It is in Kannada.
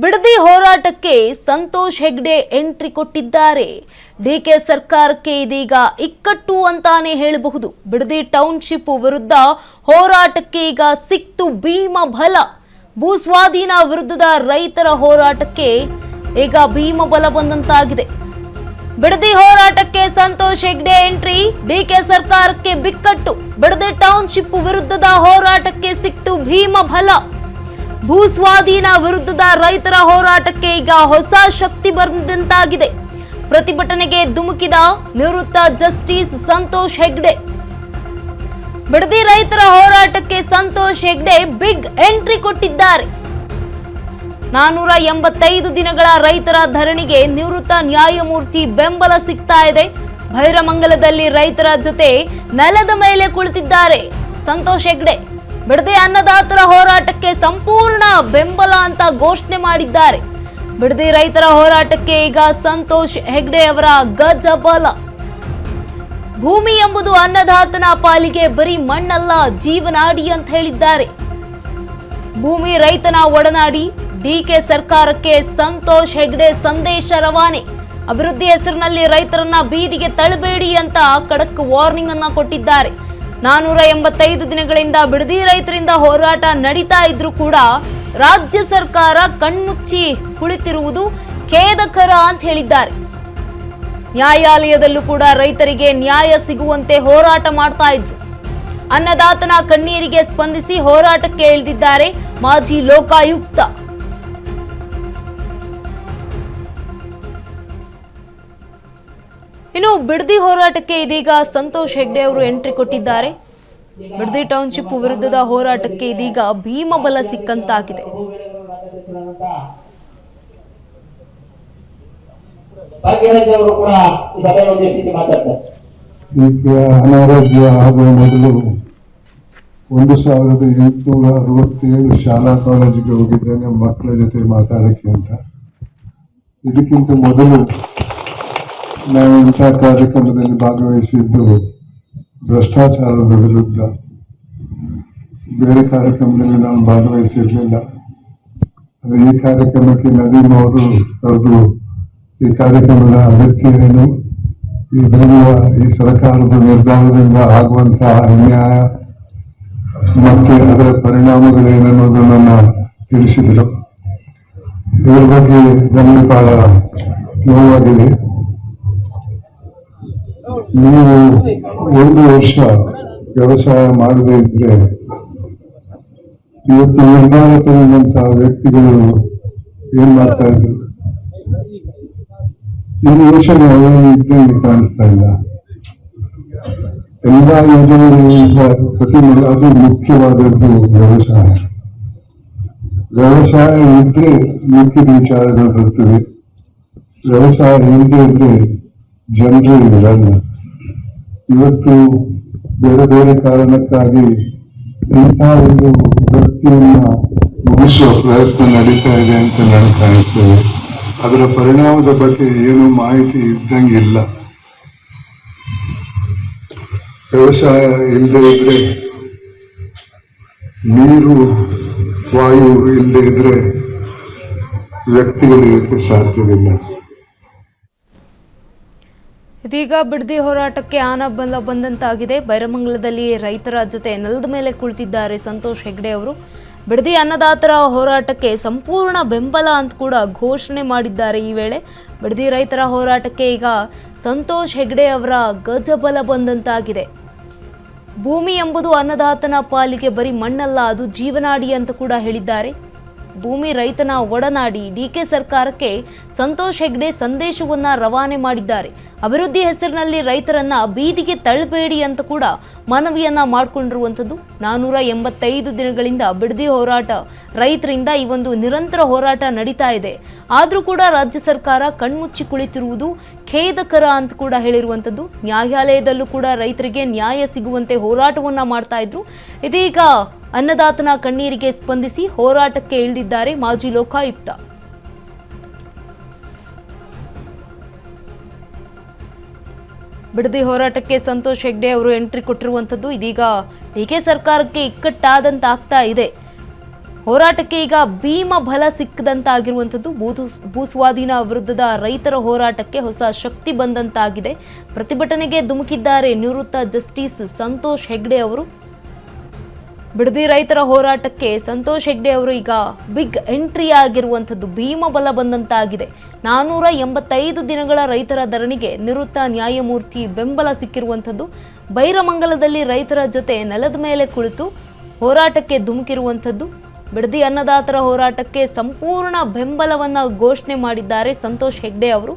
ಬಿಡದಿ ಹೋರಾಟಕ್ಕೆ ಸಂತೋಷ್ ಹೆಗ್ಡೆ ಎಂಟ್ರಿ ಕೊಟ್ಟಿದ್ದಾರೆ. ಡಿಕೆ ಸರ್ಕಾರಕ್ಕೆ ಇದೀಗ ಇಕ್ಕಟ್ಟು ಅಂತಾನೆ ಹೇಳಬಹುದು. ಬಿಡದಿ ಟೌನ್ಶಿಪ್ ವಿರುದ್ಧ ಹೋರಾಟಕ್ಕೆ ಈಗ ಸಿಕ್ತು ಭೀಮ ಬಲ. ಭೂಸ್ವಾಧೀನ ವಿರುದ್ಧದ ರೈತರ ಹೋರಾಟಕ್ಕೆ ಈಗ ಭೀಮ ಬಲ ಬಂದಂತಾಗಿದೆ. ಬಿಡದಿ ಹೋರಾಟಕ್ಕೆ ಸಂತೋಷ್ ಹೆಗ್ಡೆ ಎಂಟ್ರಿ, ಡಿಕೆ ಸರ್ಕಾರಕ್ಕೆ ಬಿಕ್ಕಟ್ಟು. ಬಿಡದಿ ಟೌನ್ಶಿಪ್ ವಿರುದ್ಧದ ಹೋರಾಟಕ್ಕೆ ಸಿಕ್ತು ಭೀಮ ಬಲ. ಭೂಸ್ವಾಧೀನ ವಿರುದ್ಧದ ರೈತರ ಹೋರಾಟಕ್ಕೆ ಈಗ ಹೊಸ ಶಕ್ತಿ ಬಂದಂತಾಗಿದೆ. ಪ್ರತಿಭಟನೆಗೆ ಧುಮುಕಿದ ನಿವೃತ್ತ ಜಸ್ಟಿಸ್ ಸಂತೋಷ್ ಹೆಗ್ಡೆ. ಬಿಡದಿ ರೈತರ ಹೋರಾಟಕ್ಕೆ ಸಂತೋಷ್ ಹೆಗ್ಡೆ ಬಿಗ್ ಎಂಟ್ರಿ ಕೊಟ್ಟಿದ್ದಾರೆ. 485 ದಿನಗಳ ರೈತರ ಧರಣಿಗೆ ನಿವೃತ್ತ ನ್ಯಾಯಮೂರ್ತಿ ಬೆಂಬಲ ಸಿಗ್ತಾ ಇದೆ. ಭೈರಮಂಗಲದಲ್ಲಿ ರೈತರ ಜೊತೆ ನೆಲದ ಮೇಲೆ ಕುಳಿತಿದ್ದಾರೆ ಸಂತೋಷ್ ಹೆಗ್ಡೆ. ಬಿಡದಿ ಅನ್ನದಾತರ ಹೋರಾಟಕ್ಕೆ ಸಂಪೂರ್ಣ ಬೆಂಬಲ ಅಂತ ಘೋಷಣೆ ಮಾಡಿದ್ದಾರೆ. ಬಿಡದಿ ರೈತರ ಹೋರಾಟಕ್ಕೆ ಈಗ ಸಂತೋಷ್ ಹೆಗ್ಡೆ ಅವರ ಗಜಬಲ. ಭೂಮಿ ಎಂಬುದು ಅನ್ನದಾತನ ಪಾಲಿಗೆ ಬರೀ ಮಣ್ಣಲ್ಲ, ಜೀವನಾಡಿ ಅಂತ ಹೇಳಿದ್ದಾರೆ. ಭೂಮಿ ರೈತನ ಒಡನಾಡಿ. ಡಿಕೆ ಸರ್ಕಾರಕ್ಕೆ ಸಂತೋಷ್ ಹೆಗ್ಡೆ ಸಂದೇಶ ರವಾನೆ. ಅಭಿವೃದ್ಧಿ ಹೆಸರಿನಲ್ಲಿ ರೈತರನ್ನ ಬೀದಿಗೆ ತಳ್ಳಬೇಡಿ ಅಂತ ಖಡಕ್ ವಾರ್ನಿಂಗ್ ಅನ್ನ ಕೊಟ್ಟಿದ್ದಾರೆ. 485 ದಿನಗಳಿಂದ ಬಿಡದಿ ರೈತರಿಂದ ಹೋರಾಟ ನಡೀತಾ ಇದ್ರೂ ಕೂಡ ರಾಜ್ಯ ಸರ್ಕಾರ ಕಣ್ಮುಚ್ಚಿ ಕುಳಿತಿರುವುದು ಖೇದಕರ ಅಂತ ಹೇಳಿದ್ದಾರೆ. ನ್ಯಾಯಾಲಯದಲ್ಲೂ ಕೂಡ ರೈತರಿಗೆ ನ್ಯಾಯ ಸಿಗುವಂತೆ ಹೋರಾಟ ಮಾಡ್ತಾ ಇದ್ರು. ಅನ್ನದಾತನ ಕಣ್ಣೀರಿಗೆ ಸ್ಪಂದಿಸಿ ಹೋರಾಟಕ್ಕೆ ಇಳಿದಿದ್ದಾರೆ ಮಾಜಿ ಲೋಕಾಯುಕ್ತ. ಇನ್ನು ಬಿಡದಿ ಹೋರಾಟಕ್ಕೆ ಇದೀಗ ಸಂತೋಷ್ ಹೆಗ್ಡೆ ಅವರು ಎಂಟ್ರಿ ಕೊಟ್ಟಿದ್ದಾರೆ. ಬಿಡದಿ ಟೌನ್ಶಿಪ್ ವಿರುದ್ಧದ ಹೋರಾಟಕ್ಕೆ ಇದೀಗ ಭೀಮ ಬಲ ಸಿಕ್ಕಂತಾಗಿದೆ. ಅನಾರೋಗ್ಯ ಆಗುವ ಮೊದಲು 1867 ಶಾಲಾ ಕಾಲೇಜಿಗೆ ಹೋಗಿದ್ದೇನೆ ಮಕ್ಕಳ ಜೊತೆ ಮಾತಾಡಕ್ಕೆ ಅಂತ. ಇದಕ್ಕಿಂತ ಮೊದಲು ನಾವು ಇಂಥ ಕಾರ್ಯಕ್ರಮದಲ್ಲಿ ಭಾಗವಹಿಸಿದ್ದು ಭ್ರಷ್ಟಾಚಾರದ ವಿರುದ್ಧ. ಬೇರೆ ಕಾರ್ಯಕ್ರಮದಲ್ಲಿ ನಾನು ಭಾಗವಹಿಸಿರ್ಲಿಲ್ಲ. ಈ ಕಾರ್ಯಕ್ರಮಕ್ಕೆ ನದೀಮ್ ಅವರು ಕರೆದು ಈ ಕಾರ್ಯಕ್ರಮದ ಅಗತ್ಯ ಏನು, ಈ ಸರ್ಕಾರದ ನಿರ್ಧಾರದಿಂದ ಆಗುವಂತಹ ಅನ್ಯಾಯ ಮತ್ತೆ ಅದರ ಪರಿಣಾಮಗಳೇನನ್ನೋದನ್ನ ತಿಳಿಸಿದರು. ಇದರ ಬಗ್ಗೆ ನಮಗೆ ಬಹಳ ನೋವಾಗಿದೆ. ನೀವು 1 ವರ್ಷ ವ್ಯವಸಾಯ ಮಾಡದೇ ಇದ್ರೆ ಇವತ್ತು ನಿರ್ಧಾರ ತಗೊಂಡಂತಹ ವ್ಯಕ್ತಿಗಳು ಏನ್ ಮಾಡ್ತಾ ಇದ್ರು? ಈ ಯೋಜನೆ ಇದ್ದಂಗೆ ಕಾಣಿಸ್ತಾ ಇಲ್ಲ. ಎಲ್ಲಾ ಯೋಜನೆಗಳಿಂದ ಅದು ಮುಖ್ಯವಾದದ್ದು ವ್ಯವಸಾಯ. ವ್ಯವಸಾಯ ಇದ್ರೆ ಮುಖ್ಯ ವಿಚಾರಗಳು ಬರ್ತವೆ. ವ್ಯವಸಾಯ ಇಲ್ಲದೆ ಇದ್ರೆ ಜನರು ಇರಲ್ಲ. ಇವತ್ತು ಬೇರೆ ಬೇರೆ ಕಾರಣಕ್ಕಾಗಿ ಇಂಥ ಒಂದು ವ್ಯಕ್ತಿಯನ್ನ ಮುಗಿಸುವ ಪ್ರಯತ್ನ ನಡೀತಾ ಇದೆ ಅಂತ ನನಗೆ ಕಾಣಿಸ್ತದೆ. ಅದರ ಪರಿಣಾಮದ ಬಗ್ಗೆ ಏನು ಮಾಹಿತಿ ಇದ್ದಂಗಿಲ್ಲ. ವ್ಯವಸಾಯ ಇಲ್ಲದೆ ಇದ್ರೆ, ನೀರು ವಾಯು ಇಲ್ಲದೆ ಇದ್ರೆ ವ್ಯಕ್ತಿಗಳಿಗೆ ಸಾಧ್ಯವಿಲ್ಲ. ಇದೀಗ ಬಿಡದಿ ಹೋರಾಟಕ್ಕೆ ಆನಬಲ ಬಂದಂತಾಗಿದೆ. ಬೈರಮಂಗಲದಲ್ಲಿ ರೈತರ ಜೊತೆ ನೆಲದ ಮೇಲೆ ಕುಳಿತಿದ್ದಾರೆ ಸಂತೋಷ್ ಹೆಗ್ಡೆ ಅವರು. ಬಿಡದಿ ಅನ್ನದಾತರ ಹೋರಾಟಕ್ಕೆ ಸಂಪೂರ್ಣ ಬೆಂಬಲ ಅಂತ ಕೂಡ ಘೋಷಣೆ ಮಾಡಿದ್ದಾರೆ. ಈ ವೇಳೆ ಬಿಡದಿ ರೈತರ ಹೋರಾಟಕ್ಕೆ ಈಗ ಸಂತೋಷ್ ಹೆಗ್ಡೆ ಅವರ ಗಜಬಲ ಬಂದಂತಾಗಿದೆ. ಭೂಮಿ ಎಂಬುದು ಅನ್ನದಾತನ ಪಾಲಿಗೆ ಬರೀ ಮಣ್ಣಲ್ಲ, ಅದು ಜೀವನಾಡಿ ಅಂತ ಕೂಡ ಹೇಳಿದ್ದಾರೆ. ಭೂಮಿ ರೈತನ ಒಡನಾಡಿ. ಡಿಕೆ ಸರ್ಕಾರಕ್ಕೆ ಸಂತೋಷ್ ಹೆಗ್ಡೆ ಸಂದೇಶವನ್ನ ರವಾನೆ ಮಾಡಿದ್ದಾರೆ. ಅಭಿವೃದ್ಧಿ ಹೆಸರಿನಲ್ಲಿ ರೈತರನ್ನ ಬೀದಿಗೆ ತಳ್ಳಬೇಡಿ ಅಂತ ಕೂಡ ಮನವಿಯನ್ನ ಮಾಡಿಕೊಂಡಿರುವಂಥದ್ದು. 485 ದಿನಗಳಿಂದ ಬಿಡದಿ ಹೋರಾಟ ರೈತರಿಂದ ಈ ಒಂದು ನಿರಂತರ ಹೋರಾಟ ನಡೀತಾ ಇದೆ. ಆದರೂ ಕೂಡ ರಾಜ್ಯ ಸರ್ಕಾರ ಕಣ್ಮುಚ್ಚಿ ಕುಳಿತಿರುವುದು ಖೇದಕರ ಅಂತ ಕೂಡ ಹೇಳಿರುವಂಥದ್ದು. ನ್ಯಾಯಾಲಯದಲ್ಲೂ ಕೂಡ ರೈತರಿಗೆ ನ್ಯಾಯ ಸಿಗುವಂತೆ ಹೋರಾಟವನ್ನ ಮಾಡ್ತಾ ಇದ್ರು. ಇದೀಗ ಅನ್ನದಾತನ ಕಣ್ಣೀರಿಗೆ ಸ್ಪಂದಿಸಿ ಹೋರಾಟಕ್ಕೆ ಇಳಿದಿದ್ದಾರೆ ಮಾಜಿ ಲೋಕಾಯುಕ್ತ. ಬಿಡದಿ ಹೋರಾಟಕ್ಕೆ ಸಂತೋಷ್ ಹೆಗ್ಡೆ ಅವರು ಎಂಟ್ರಿ ಕೊಟ್ಟಿರುವಂಥದ್ದು ಇದೀಗ ಡಿಕೆ ಸರ್ಕಾರಕ್ಕೆ ಇಕ್ಕಟ್ಟಾದಂತಾಗ್ತಾ ಇದೆ. ಹೋರಾಟಕ್ಕೆ ಈಗ ಭೀಮ ಬಲ ಸಿಕ್ಕದಂತಾಗಿರುವಂಥದ್ದು. ಭೂಸ್ವಾಧೀನ ವಿರುದ್ಧದ ರೈತರ ಹೋರಾಟಕ್ಕೆ ಹೊಸ ಶಕ್ತಿ ಬಂದಂತಾಗಿದೆ. ಪ್ರತಿಭಟನೆಗೆ ಧುಮುಕಿದ್ದಾರೆ ನಿವೃತ್ತ ಜಸ್ಟಿಸ್ ಸಂತೋಷ್ ಹೆಗ್ಡೆ ಅವರು. ಬಿಡದಿ ರೈತರ ಹೋರಾಟಕ್ಕೆ ಸಂತೋಷ್ ಹೆಗ್ಡೆ ಅವರು ಈಗ ಬಿಗ್ ಎಂಟ್ರಿ ಆಗಿರುವಂಥದ್ದು. ಭೀಮ ಬಲ ಬಂದಂತಾಗಿದೆ. 485 ದಿನಗಳ ರೈತರ ಧರಣಿಗೆ ನಿವೃತ್ತ ನ್ಯಾಯಮೂರ್ತಿ ಬೆಂಬಲ ಸಿಕ್ಕಿರುವಂಥದ್ದು. ಬೈರಮಂಗಲದಲ್ಲಿ ರೈತರ ಜೊತೆ ನೆಲದ ಮೇಲೆ ಕುಳಿತು ಹೋರಾಟಕ್ಕೆ ಧುಮುಕಿರುವಂಥದ್ದು. ಬಿಡದಿ ಅನ್ನದಾತರ ಹೋರಾಟಕ್ಕೆ ಸಂಪೂರ್ಣ ಬೆಂಬಲವನ್ನು ಘೋಷಣೆ ಮಾಡಿದ್ದಾರೆ ಸಂತೋಷ್ ಹೆಗ್ಡೆ ಅವರು.